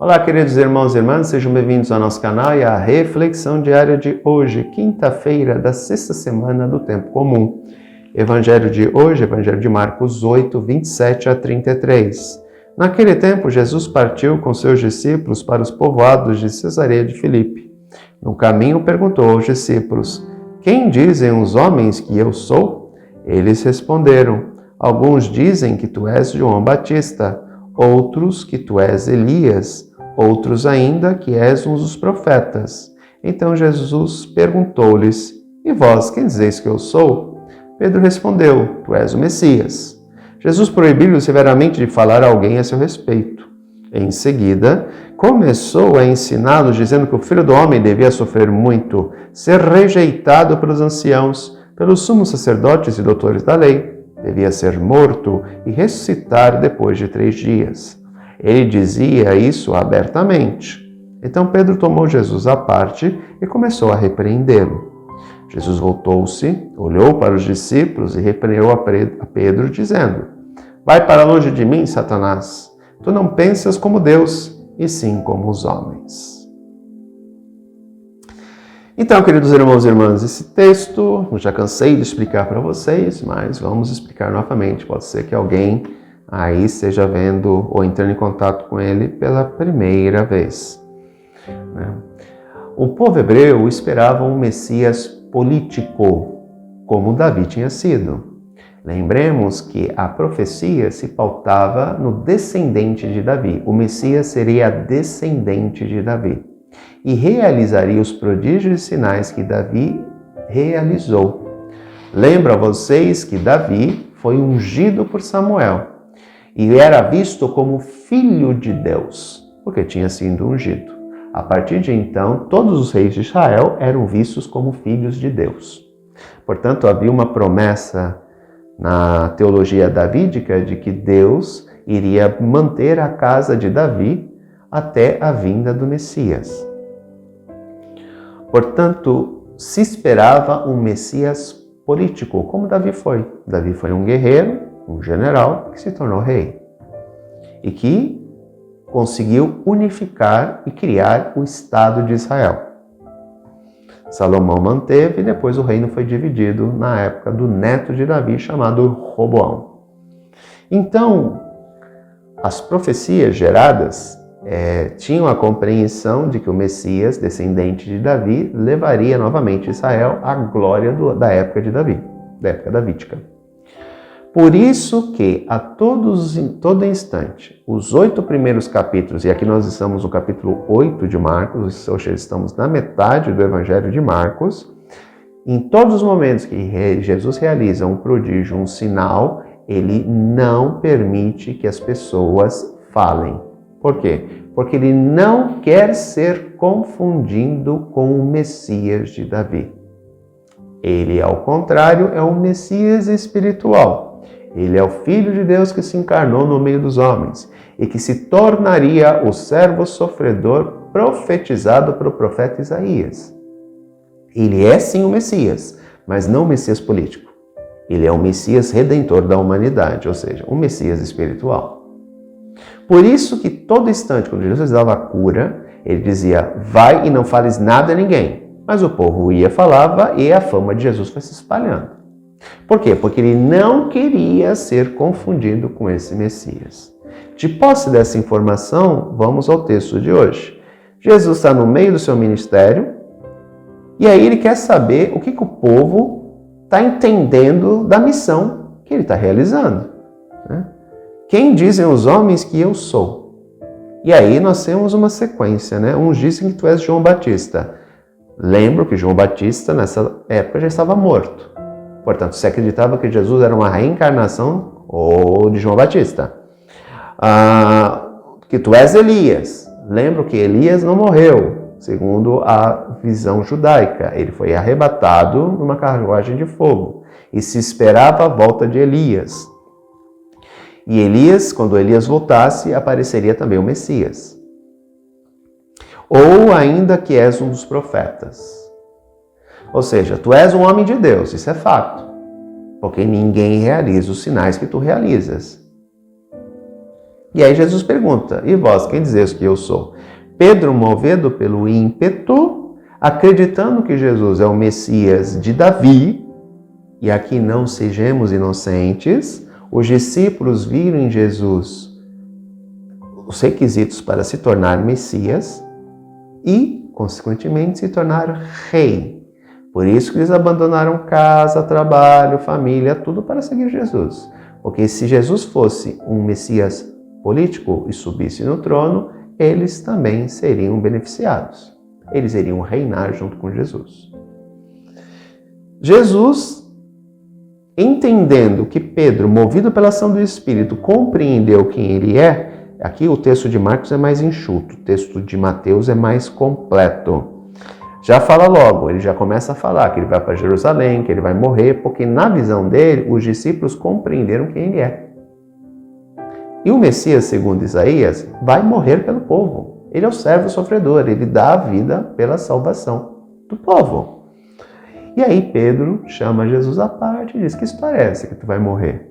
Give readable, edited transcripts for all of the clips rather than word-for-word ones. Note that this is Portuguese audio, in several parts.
Olá, queridos irmãos e irmãs, sejam bem-vindos ao nosso canal e à reflexão diária de hoje, quinta-feira da sexta semana do Tempo Comum. Evangelho de hoje, Evangelho de Marcos 8, 27 a 33. Naquele tempo, Jesus partiu com seus discípulos para os povoados de Cesareia de Filipe. No caminho, perguntou aos discípulos: "Quem dizem os homens que eu sou?" Eles responderam: "Alguns dizem que tu és João Batista, outros que tu és Elias, outros ainda que és um dos profetas." Então Jesus perguntou-lhes: "E vós, quem dizeis que eu sou?" Pedro respondeu: "Tu és o Messias." Jesus proibiu-lhe severamente de falar a alguém a seu respeito. Em seguida, começou a ensiná-los, dizendo que o Filho do Homem devia sofrer muito, ser rejeitado pelos anciãos, pelos sumos sacerdotes e doutores da lei, devia ser morto e ressuscitar depois de 3 dias. Ele dizia isso abertamente. Então Pedro tomou Jesus à parte e começou a repreendê-lo. Jesus voltou-se, olhou para os discípulos e repreendeu a Pedro, dizendo: "Vai para longe de mim, Satanás. Tu não pensas como Deus, e sim como os homens." Então, queridos irmãos e irmãs, esse texto eu já cansei de explicar para vocês, mas vamos explicar novamente. Pode ser que alguém aí esteja vendo ou entrando em contato com ele pela primeira vez. O povo hebreu esperava um Messias político, como Davi tinha sido. Lembremos que a profecia se pautava no descendente de Davi. O Messias seria descendente de Davi e realizaria os prodígios e sinais que Davi realizou. Lembro a vocês que Davi foi ungido por Samuel e era visto como filho de Deus, porque tinha sido ungido. A partir de então, todos os reis de Israel eram vistos como filhos de Deus. Portanto, havia uma promessa na teologia davídica de que Deus iria manter a casa de Davi até a vinda do Messias. Portanto, se esperava um Messias político, como Davi foi. Davi foi um guerreiro, um general, que se tornou rei e que conseguiu unificar e criar o Estado de Israel. Salomão manteve e depois o reino foi dividido na época do neto de Davi, chamado Roboão. Então, as profecias geradas tinham a compreensão de que o Messias, descendente de Davi, levaria novamente Israel à glória da época de Davi, da época davídica. Por isso que a todo instante, os 8 primeiros capítulos, e aqui nós estamos no capítulo 8 de Marcos, ou seja, estamos na metade do Evangelho de Marcos, em todos os momentos que Jesus realiza um prodígio, um sinal, ele não permite que as pessoas falem. Por quê? Porque ele não quer ser confundido com o Messias de Davi. Ele, ao contrário, é um Messias espiritual. Ele é o Filho de Deus que se encarnou no meio dos homens e que se tornaria o servo sofredor profetizado pelo profeta Isaías. Ele é sim o Messias, mas não o Messias político. Ele é o Messias redentor da humanidade, ou seja, o Messias espiritual. Por isso que todo instante, quando Jesus dava a cura, ele dizia: "Vai e não fales nada a ninguém." Mas o povo ia, falava e a fama de Jesus foi se espalhando. Por quê? Porque ele não queria ser confundido com esse Messias. De posse dessa informação, vamos ao texto de hoje. Jesus está no meio do seu ministério e aí ele quer saber o que o povo está entendendo da missão que ele está realizando. Quem dizem os homens que eu sou? E aí nós temos uma sequência, Uns dizem que tu és João Batista. Lembro que João Batista nessa época já estava morto. Portanto, se acreditava que Jesus era uma reencarnação ou de João Batista. Que tu és Elias. Lembro que Elias não morreu, segundo a visão judaica. Ele foi arrebatado numa carruagem de fogo e se esperava a volta de Elias. E Elias, quando Elias voltasse, apareceria também o Messias. Ou ainda que és um dos profetas. Ou seja, tu és um homem de Deus, isso é fato, porque ninguém realiza os sinais que tu realizas. E aí Jesus pergunta, e vós, quem dizeis que eu sou? Pedro, movido pelo ímpeto, acreditando que Jesus é o Messias de Davi, e aqui não sejamos inocentes, os discípulos viram em Jesus os requisitos para se tornar Messias e, consequentemente, se tornar rei. Por isso que eles abandonaram casa, trabalho, família, tudo para seguir Jesus. Porque se Jesus fosse um Messias político e subisse no trono, eles também seriam beneficiados. Eles iriam reinar junto com Jesus. Jesus, entendendo que Pedro, movido pela ação do Espírito, compreendeu quem ele é, aqui o texto de Marcos é mais enxuto, o texto de Mateus é mais completo. Já fala logo, ele já começa a falar que ele vai para Jerusalém, que ele vai morrer, porque na visão dele, os discípulos compreenderam quem ele é. E o Messias, segundo Isaías, vai morrer pelo povo. Ele é o servo sofredor, ele dá a vida pela salvação do povo. E aí Pedro chama Jesus à parte e diz, que história é essa que tu vai morrer?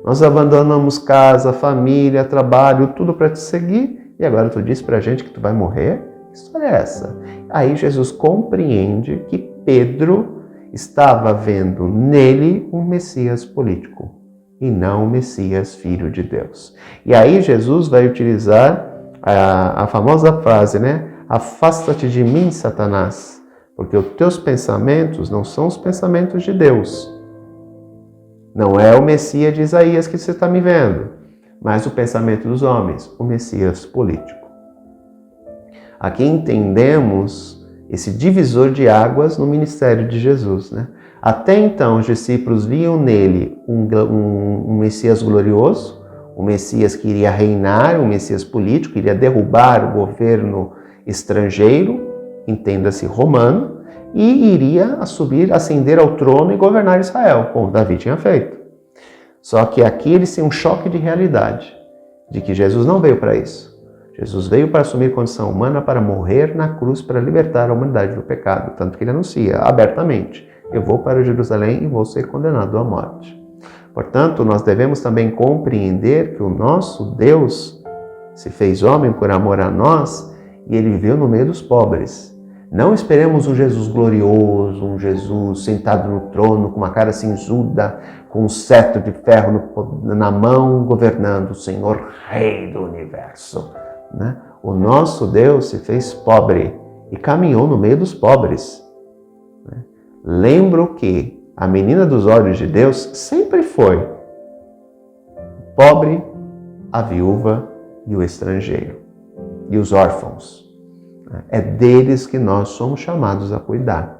Nós abandonamos casa, família, trabalho, tudo para te seguir, e agora tu diz para a gente que tu vai morrer? Que história é essa? Aí Jesus compreende que Pedro estava vendo nele um Messias político e não um Messias filho de Deus. E aí Jesus vai utilizar a famosa frase, né? Afasta-te de mim, Satanás, porque os teus pensamentos não são os pensamentos de Deus. Não é o Messias de Isaías que você está me vendo, mas o pensamento dos homens, o Messias político. Aqui entendemos esse divisor de águas no ministério de Jesus, né? Até então, os discípulos viam nele um Messias glorioso, um Messias que iria reinar, um Messias político, iria derrubar o governo estrangeiro, entenda-se romano, e iria ascender ao trono e governar Israel, como Davi tinha feito. Só que aqui eles têm um choque de realidade, de que Jesus não veio para isso. Jesus veio para assumir condição humana, para morrer na cruz, para libertar a humanidade do pecado. Tanto que ele anuncia abertamente, eu vou para Jerusalém e vou ser condenado à morte. Portanto, nós devemos também compreender que o nosso Deus se fez homem por amor a nós e ele viveu no meio dos pobres. Não esperemos um Jesus glorioso, um Jesus sentado no trono, com uma cara cinzuda, com um cetro de ferro na mão, governando, o Senhor Rei do Universo. Né? O nosso Deus se fez pobre e caminhou no meio dos pobres. Né? Lembro que a menina dos olhos de Deus sempre foi o pobre, a viúva e o estrangeiro, e os órfãos. É deles que nós somos chamados a cuidar.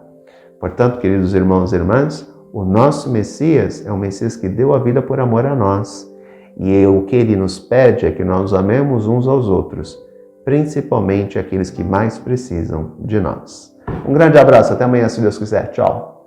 Portanto, queridos irmãos e irmãs, o nosso Messias é um Messias que deu a vida por amor a nós. E o que ele nos pede é que nós amemos uns aos outros, principalmente aqueles que mais precisam de nós. Um grande abraço, até amanhã, se Deus quiser. Tchau!